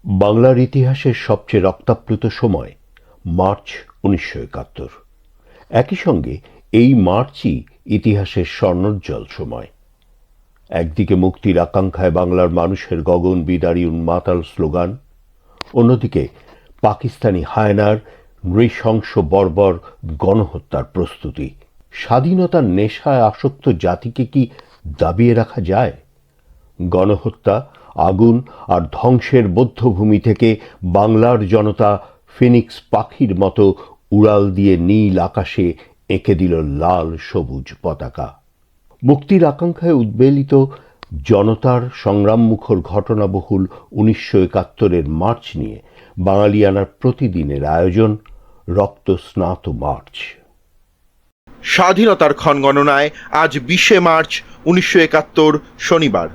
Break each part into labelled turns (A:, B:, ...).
A: বাংলার ইতিহাসের সবচেয়ে রক্তাপ্লুত সময় মার্চ ১৯৭১। একই সঙ্গে এই মার্চই ইতিহাসের স্বর্ণোজ্জ্বল সময়। একদিকে মুক্তির আকাঙ্ক্ষায় বাংলার মানুষের গগনবিদারী উন্মাতাল স্লোগান, অন্যদিকে পাকিস্তানি হায়নার নৃশংস বর্বর গণহত্যার প্রস্তুতি। স্বাধীনতার নেশায় আসক্ত জাতিকে কি দাবিয়ে রাখা যায়? গণহত্যা, আগুন আর ধ্বংসের বধ্যভূমি থেকে বাংলার জনতা ফিনিক্স পাখির মতো উড়াল দিয়ে নীল আকাশে এঁকে দিল লাল সবুজ পতাকা। মুক্তির আকাঙ্ক্ষায় উদ্বেলিত জনতার সংগ্রামমুখর ঘটনাবহুল ১৯৭১-এর মার্চ নিয়ে বাঙালিয়ানার প্রতিদিনের আয়োজন রক্তস্নাত মার্চ।
B: স্বাধীনতার ক্ষণগণনায় আজ ২০শে মার্চ ১৯৭১ শনিবার।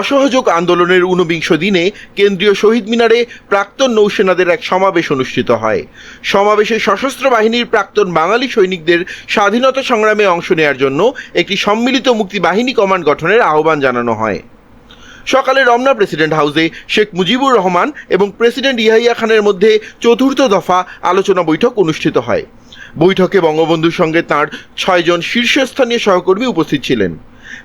B: অসহযোগ আন্দোলনের ১৯ দিনে কেন্দ্রীয় শহীদ মিনারে প্রাক্তন নৌসেনাদের এক সমাবেশ অনুষ্ঠিত হয়। সমাবেশে সশস্ত্র বাহিনীর প্রাক্তন বাঙালি সৈনিকদের স্বাধীনতা সংগ্রামে অংশ নেওয়ার জন্য একটি সম্মিলিত মুক্তি বাহিনী কমান্ড গঠনের আহ্বান জানানো হয়। সকালে রমনা প্রেসিডেন্ট হাউসে শেখ মুজিবুর রহমান এবং প্রেসিডেন্ট ইয়াহিয়া খানের মধ্যে চতুর্থ দফা আলোচনা বৈঠক অনুষ্ঠিত হয়। বৈঠকে বঙ্গবন্ধুর সঙ্গে তাঁর ৬ জন শীর্ষস্থানীয় সহকর্মী উপস্থিত ছিলেন।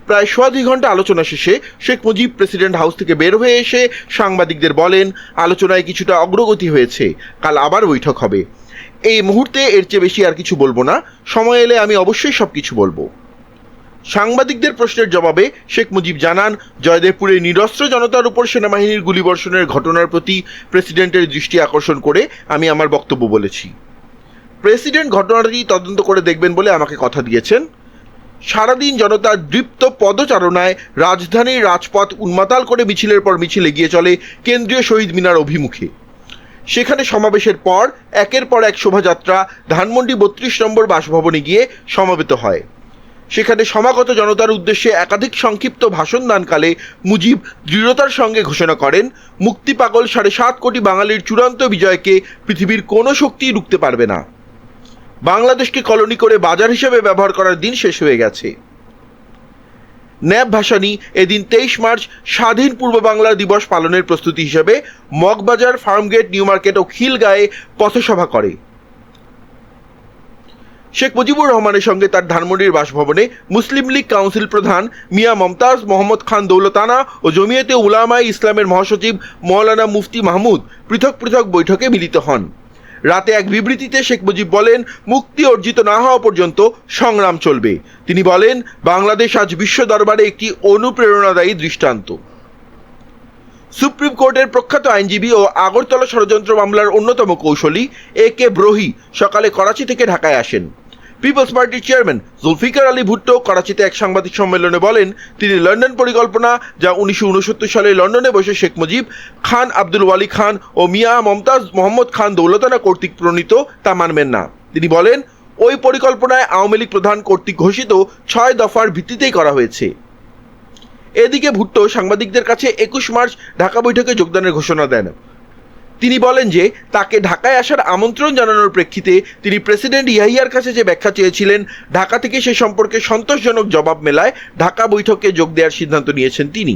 B: প্রায় সোয়া ২ ঘন্টা আলোচনা শেষে শেখ মুজিব প্রেসিডেন্ট হাউস থেকে বের হয়ে এসে সাংবাদিকদের বলেন, আলোচনায় কিছুটা অগ্রগতি হয়েছে, কাল আবার বৈঠক হবে। এই মুহূর্তে এর চেয়ে বেশি আর কিছু বলবো না, সময় এলে আমি অবশ্যই সব কিছু বলবো। সাংবাদিকদের প্রশ্নের জবাবে শেখ মুজিব জানান, জয়দেবপুরে নিরস্ত্র জনতার উপর সেনাবাহিনীর গুলিবর্ষণের ঘটনার প্রতি প্রেসিডেন্টের দৃষ্টি আকর্ষণ করে আমি আমার বক্তব্য বলেছি। প্রেসিডেন্ট ঘটনাটি তদন্ত করে দেখবেন বলে আমাকে কথা দিয়েছেন। সারাদিন জনতার দৃপ্ত পদচারণায় রাজধানীর রাজপথ উন্মাতাল করে মিছিলের পর মিছিল এগিয়ে চলে কেন্দ্রীয় শহীদ মিনার অভিমুখে। সেখানে সমাবেশের পর একের পর এক শোভাযাত্রা ধানমন্ডি ৩২ নম্বর বাসভবনে গিয়ে সমবেত হয়। সেখানে সমাগত জনতার উদ্দেশ্যে একাধিক সংক্ষিপ্ত ভাষণ দানকালে মুজিব দৃঢ়তার সঙ্গে ঘোষণা করেন, মুক্তিপাগল ৭.৫ কোটি বাঙালির চূড়ান্ত বিজয়কে পৃথিবীর কোনো শক্তিই রুখতে পারবে না। বাংলাদেশকে কলোনি করে বাজার হিসেবে ব্যবহার করার দিন শেষ হয়ে গেছে। ন্যাব ভাসানী এদিন ২৩ মার্চ স্বাধীন পূর্ব বাংলা দিবস পালনের প্রস্তুতি হিসেবে মগবাজার, ফার্মগেট, নিউ মার্কেট ও খিলগাঁয়ে পথসভা করে। শেখ মুজিবুর রহমানের সঙ্গে তার ধানমন্ডির বাসভবনে মুসলিম লীগ কাউন্সিল প্রধান মিয়া মমতাজ মোহাম্মদ খান দৌলতানা ও জমিয়তে উলামায়ে ইসলামের মহাসচিব মৌলানা মুফতি মাহমুদ পৃথক পৃথক বৈঠকে মিলিত হন। রাতে এক বিবৃতিতে শেখ মুজিব বলেন, মুক্তি অর্জিত না হওয়া পর্যন্ত সংগ্রাম চলবে। তিনি বলেন, বাংলাদেশ আজ বিশ্ব দরবারে একটি অনুপ্রেরণাদায়ী দৃষ্টান্ত। সুপ্রিম কোর্টের প্রখ্যাত আইনজীবী ও আগরতলা ষড়যন্ত্র মামলার অন্যতম কৌশলী এ.কে. ব্রোহি সকালে করাচি থেকে ঢাকায় আসেন। পিপলস পার্টির চেয়ারম্যান জুলফিকার আলী ভুট্টো করাচিতে এক সাংবাদিক সম্মেলনে বলেন, তিনি লন্ডন পরিকল্পনা, যা ১৯৬৯ সালে লন্ডনে বসে শেখ মুজিব, খান আব্দুল ওয়ালি খান ও মিয়া মমতাজ মোহাম্মদ খান দৌলতানা কর্তৃক প্রণীত, তা মানবেন না। তিনি বলেন, ওই পরিকল্পনায় আওয়ামী লীগ প্রধান কর্তৃক ঘোষিত ৬ দফার ভিত্তিতেই করা হয়েছে। এদিকে ভুট্টো সাংবাদিকদের কাছে ২১ মার্চ ঢাকা বৈঠকে যোগদানের ঘোষণা দেন। তিনি বলেন যে তাকে ঢাকায় আসার আমন্ত্রণ জানানোর প্রেক্ষিতে তিনি প্রেসিডেন্ট ইয়াহিয়ার কাছে যে ব্যাখ্যা চেয়েছিলেন, ঢাকা থেকে সে সম্পর্কে সন্তোষজনক জবাব মেলায় ঢাকা বৈঠকে যোগ দেওয়ার সিদ্ধান্ত নিয়েছেন তিনি।